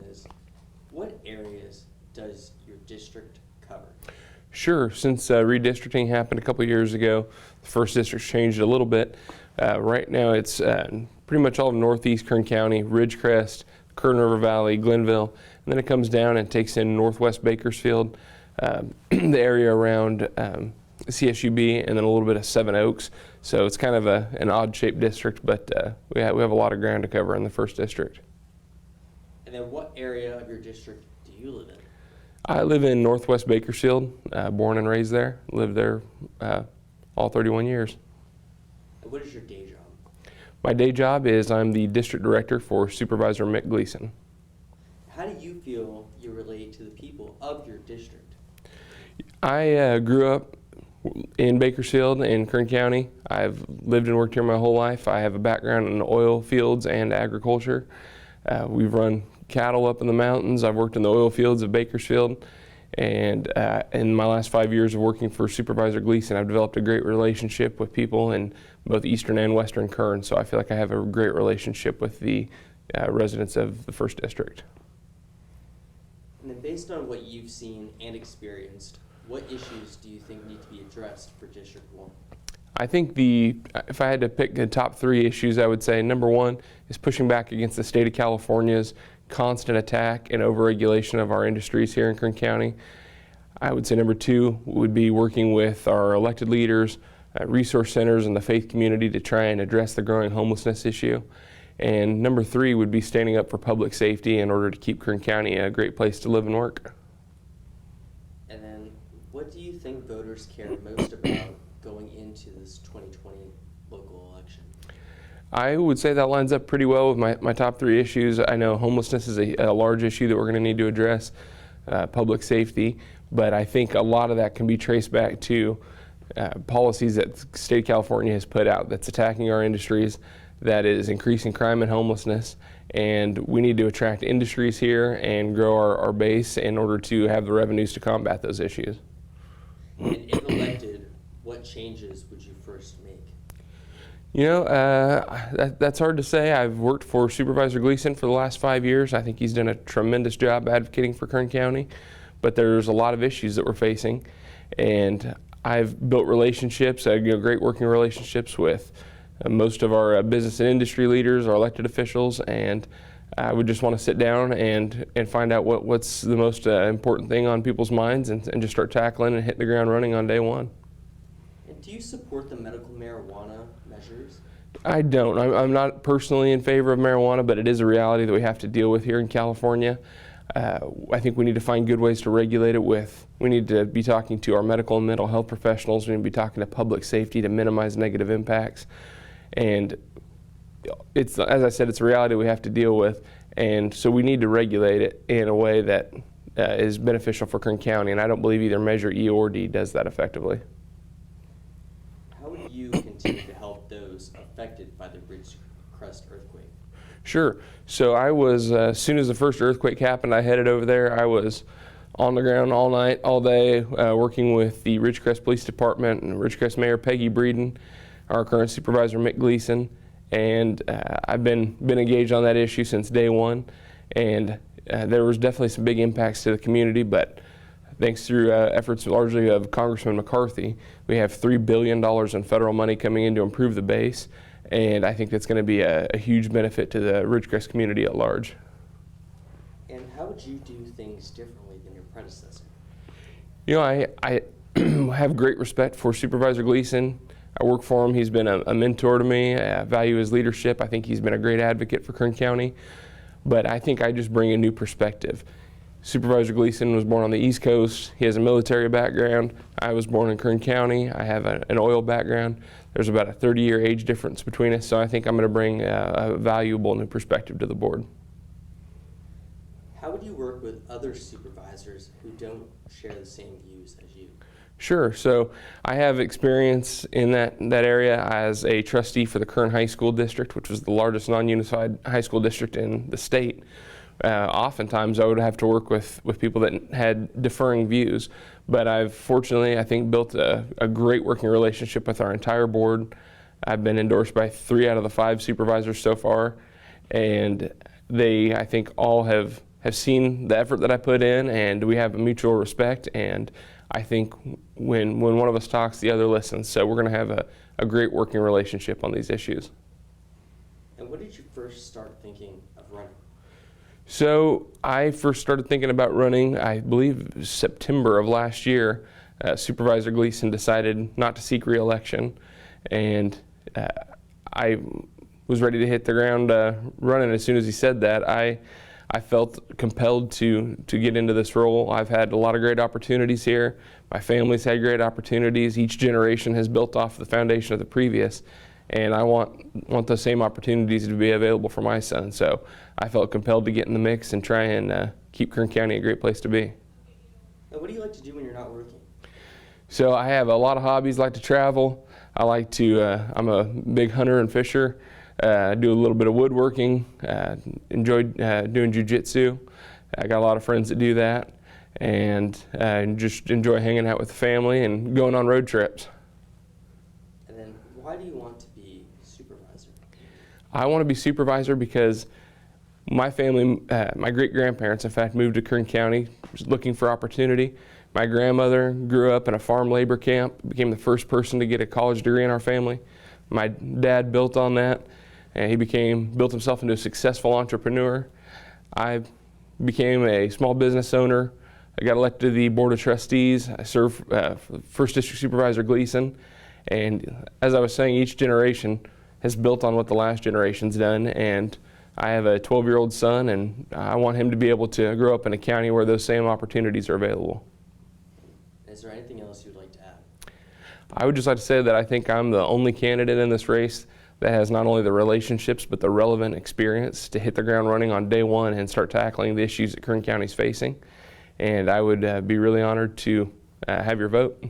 is, what areas does your district cover? Sure. Since redistricting happened a couple years ago, the first district changed a little bit. Right now it's pretty much all of northeast Kern County, Ridgecrest, Kern River Valley, Glenville, and then it comes down and takes in northwest Bakersfield, the area around CSUB, and then a little bit of Seven Oaks. So it's kind of an odd-shaped district, but we have a lot of ground to cover in the first district. And then what area of your district do you live in? I live in northwest Bakersfield, born and raised there, lived there all 31 years. And what is your day job? My day job is I'm the district director for Supervisor Mick Gleason. How do you feel you relate to the people of your district? I grew up in Bakersfield in Kern County. I've lived and worked here my whole life. I have a background in oil fields and agriculture. We've run cattle up in the mountains. I've worked in the oil fields of Bakersfield, and in my last 5 years of working for Supervisor Gleason, I've developed a great relationship with people in both eastern and western Kern, so I feel like I have a great relationship with the residents of the first district. And then based on what you've seen and experienced, what issues do you think need to be addressed for District 1? I think if I had to pick the top 3 issues, I would say number 1 is pushing back against the state of California's constant attack and overregulation of our industries here in Kern County. I would say number 2 would be working with our elected leaders, resource centers, and the faith community to try and address the growing homelessness issue. And number 3 would be standing up for public safety in order to keep Kern County a great place to live and work. And then what do you think voters care most about going into this 2020 local election? I would say that lines up pretty well with my top 3 issues. I know homelessness is a large issue that we're going to need to address, public safety, but I think a lot of that can be traced back to policies that the state of California has put out that's attacking our industries, that is increasing crime and homelessness, and we need to attract industries here and grow our base in order to have the revenues to combat those issues. And if elected, what changes would you first make? You know, that's hard to say. I've worked for Supervisor Gleason for the last 5 years. I think he's done a tremendous job advocating for Kern County, but there's a lot of issues that we're facing, and I've built relationships, great working relationships with most of our business and industry leaders, our elected officials, and I would just want to sit down and find out what's the most important thing on people's minds and just start tackling and hitting the ground running on day one. And do you support the medical marijuana measures? I don't. I'm not personally in favor of marijuana, but it is a reality that we have to deal with here in California. I think we need to find good ways to regulate it we need to be talking to our medical and mental health professionals. We need to be talking to public safety to minimize negative impacts. And it's, as I said, it's a reality we have to deal with. And so we need to regulate it in a way that is beneficial for Kern County. And I don't believe either Measure E or D does that effectively. How would you continue to help those affected by the Ridgecrest earthquake? Sure. So I was, as soon as the first earthquake happened, I headed over there. I was on the ground all night, all day, working with the Ridgecrest Police Department and Ridgecrest Mayor Peggy Breeden, our current Supervisor Mick Gleason, and I've been engaged on that issue since day one. And there was definitely some big impacts to the community, but thanks through efforts largely of Congressman McCarthy, we have $3 billion in federal money coming in to improve the base, and I think that's going to be a huge benefit to the Ridgecrest community at large. And how would you do things differently than your predecessor? You know, I have great respect for Supervisor Gleason. I work for him. He's been a mentor to me. I value his leadership. I think he's been a great advocate for Kern County. But I think I just bring a new perspective. Supervisor Gleason was born on the East Coast. He has a military background. I was born in Kern County. I have an oil background. There's about a 30-year age difference between us, so I think I'm going to bring a valuable new perspective to the board. How would you work with other supervisors who don't share the same views as you? Sure. So I have experience in that area as a trustee for the Kern High School District, which was the largest non-unified high school district in the state. Oftentimes I would have to work with people that had differing views, but I've fortunately, I think, built a great working relationship with our entire board. I've been endorsed by 3 out of the 5 supervisors so far, and they, I think, all have have seen the effort that I put in, and we have a mutual respect. And I think when one of us talks, the other listens. So we're going to have a great working relationship on these issues. And when did you first start thinking of running? So I first started thinking about running, I believe, September of last year. Supervisor Gleason decided not to seek re-election, and I was ready to hit the ground running. As soon as he said that, I felt compelled to get into this role. I've had a lot of great opportunities here. My family's had great opportunities. Each generation has built off the foundation of the previous, and I want those same opportunities to be available for my son. So I felt compelled to get in the mix and try and keep Kern County a great place to be. And what do you like to do when you're not working? So I have a lot of hobbies. I like to travel. I like to, I'm a big hunter and fisher. I do a little bit of woodworking. Enjoy doing jiu-jitsu. I got a lot of friends that do that. And just enjoy hanging out with the family and going on road trips. And then why do you want to be supervisor? I want to be supervisor because my family, my great-grandparents, in fact, moved to Kern County looking for opportunity. My grandmother grew up in a farm labor camp, became the first person to get a college degree in our family. My dad built on that, and he built himself into a successful entrepreneur. I became a small business owner. I got elected to the Board of Trustees. I served First District Supervisor Gleason. And as I was saying, each generation has built on what the last generation's done. And I have a 12-year-old son, and I want him to be able to grow up in a county where those same opportunities are available. Is there anything else you'd like to add? I would just like to say that I think I'm the only candidate in this race that has not only the relationships but the relevant experience to hit the ground running on day one and start tackling the issues that Kern County is facing. And I would be really honored to have your vote.